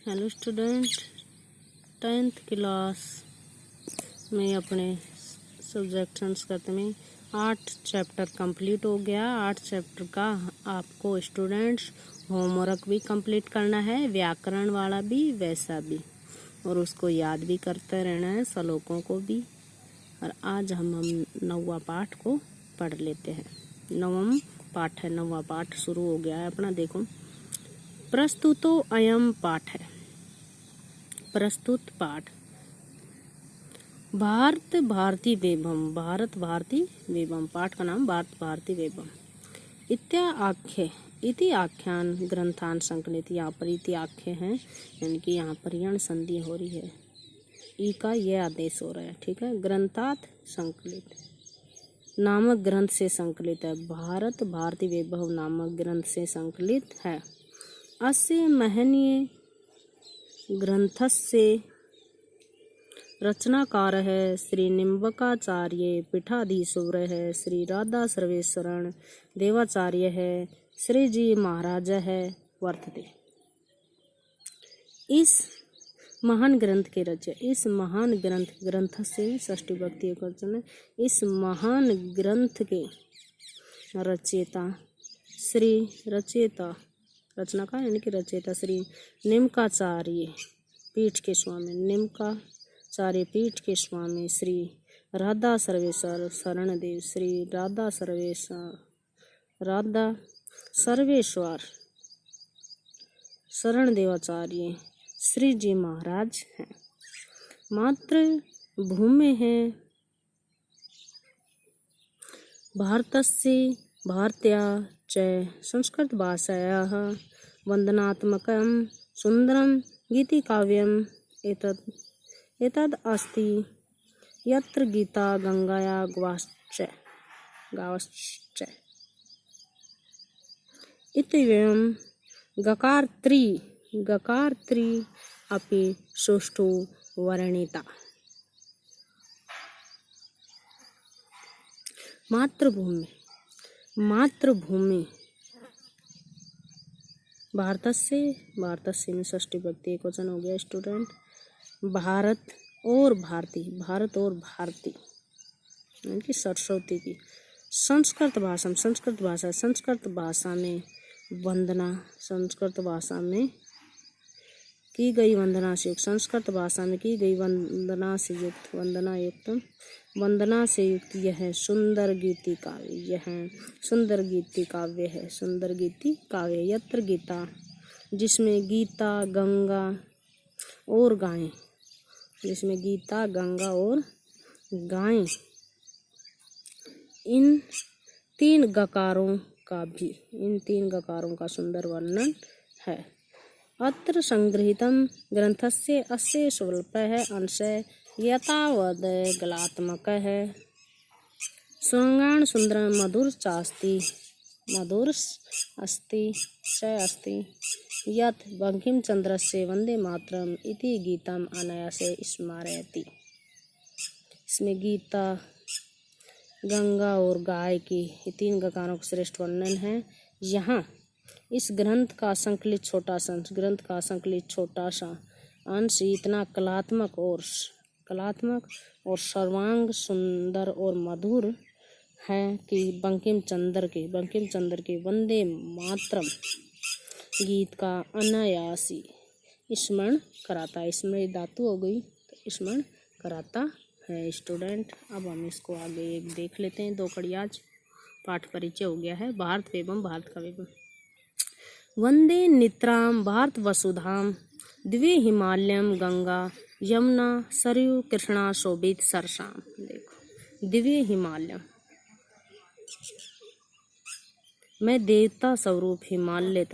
Hello student, 10th class में अपने subject Sanskrit में 8 चैप्टर कंप्लीट हो गया। 8 चैप्टर का आपको स्टूडेंट्स होमवर्क भी कंप्लीट करना है, व्याकरण वाला भी वैसा भी, और उसको याद भी करते रहना है, श्लोकों को भी। और आज हम 9वां पाठ को पढ़ लेते हैं। 9वां पाठ है, 9वां पाठ शुरू हो गया है अपना। देखो, प्रस्तुतो अयम पाठ है। प्रस्तुत पाठ भारत भारती वैभवम। भारत भारती वैभवम, पाठ का नाम भारत भारती वैभवम। इत्याख्य इति आख्यान ग्रंथान संकलित। यहाँ पर इति आख्य है, यानी कि यहाँ पर यण संधि हो रही है, ई का यह आदेश हो रहा है, ठीक है। ग्रंथात संकलित नामक ग्रंथ से संकलित है। भारत भारती वैभव नामक ग्रंथ से संकलित है। अस्य महनीय ग्रंथस्य रचनाकार है श्री निम्बकाचार्य पीठाधीश्वर है, श्री राधा सर्वेश्वरण देवाचार्य है, श्री जी महाराज है वर्तते। इस महान ग्रंथ के रचय, इस महान ग्रंथ से षष्ठी विभक्ति एकवचन है। इस महान ग्रंथ के रचयिता रचनाकार यानी कि रचयिता श्री निम्बकाचार्य पीठ के स्वामी, निम्बकाचार्य पीठ के स्वामी श्री राधा सर्वेश्वर शरणदेव, श्री राधा सर्वेश्वर शरण देवाचार्य श्री जी महाराज हैं। मातृभूमि है भारतस्य भारत्या च संस्कृत भाषायाः वन्दनात्मकं सुन्दरं गीतिकाव्यम् एतद् अस्ति, यत्र गीता गंगाया गावश्च इत्येवं गकारत्री अपि सुष्ठु वर्णिता। मातृभूमि भारतस्य में षष्ठी विभक्ति एकवचन हो गया स्टूडेंट। भारत और भारती यानी कि सरस्वती की। संस्कृत भाषा में वंदना, संस्कृत भाषा में की गई वंदना से युक्त, संस्कृत भाषा में की गई वंदना से युक्त यह सुंदर गीति काव्य यत्र गीता, जिसमें गीता गंगा और गायें, इन तीन गकारों का सुंदर वर्णन है। अत्र संगृहीतं ग्रंथस्य अस्य स्वल्पः अंशः यथावद् गलात्मकः सुरंगाण सुंदरं मधुरस्ति यत् बंकिमचंद्रस्य वंदे मातरम इति गीतम् अनायासे स्मरति। इसमें गीता, गंगा और गाय की तीन गकारों का श्रेष्ठ वर्णन है। यहाँ इस ग्रंथ का संकलित छोटा सा अंश इतना कलात्मक और सर्वांग सुंदर और मधुर है कि बंकिम चंद्र के वंदे मातरम गीत का अनायासी स्मरण कराता है। इसमें धातु हो गई तो स्मरण कराता है स्टूडेंट। अब हम इसको आगे एक देख लेते हैं। 2 कड़ी आज पाठ परिचय हो गया है। भारत का वैभव। वंदे नित्राम भारत वसुधाम द्वे हिमालयम गंगा यमुना सरयू कृष्णा शोभित सरसाम। देखो, दिव्य हिमालयम, मैं देवता स्वरूप हिमालय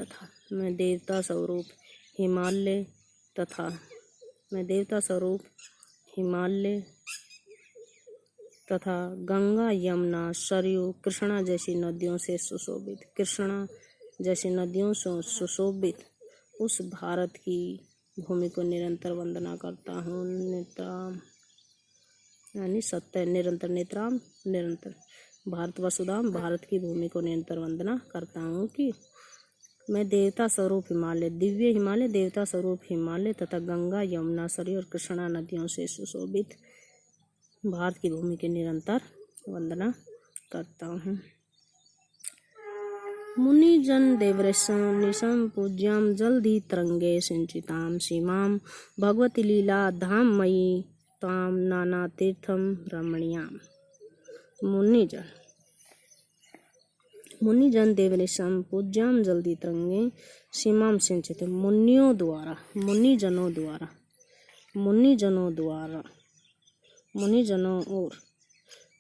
तथा गंगा यमुना सरयू कृष्णा जैसी नदियों से सुशोभित उस भारत की भूमि को निरंतर वंदना करता हूँ। नित्राम यानी सत्य, निरंतर, नित्राम निरंतर, भारत वसुधाम भारत की भूमि को निरंतर वंदना करता हूँ कि मैं देवता स्वरूप हिमालय, दिव्य हिमालय, देवता स्वरूप हिमालय तथा गंगा, यमुना, सरयू और कृष्णा नदियों से सुशोभित भारत की भूमि की निरंतर वंदना करता हूँ। मुनिजन देवऋषिं निशं पूज्यां जलधि तरंगे सिंचितां सीमां भगवती लीला धाम मयि तां नाना तीर्थम रमणीयां। मुनिजन देवऋषिं पूज्यां जलधि तरंगे सीमां सिंचित,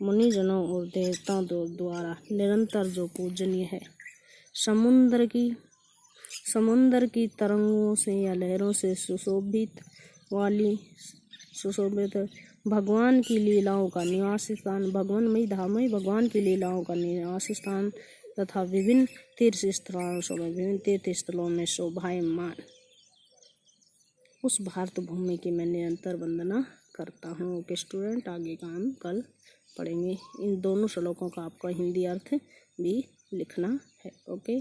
मुनिजनों और देवताओं द्वारा निरंतर जो पूजनीय है, समुद्र की तरंगों से या लहरों से सुशोभित भगवान की लीलाओं का निवास स्थान, भगवानमयी धाममयी भगवान की लीलाओं का निवास स्थान तथा विभिन्न तीर्थ स्थलों में शोभायमान उस भारत भूमि की मैं निरंतर वंदना करता हूँ। ओके स्टूडेंट, आगे का हम कल पढ़ेंगे। इन दोनों श्लोकों का आपका हिंदी अर्थ भी लिखना है। ओके।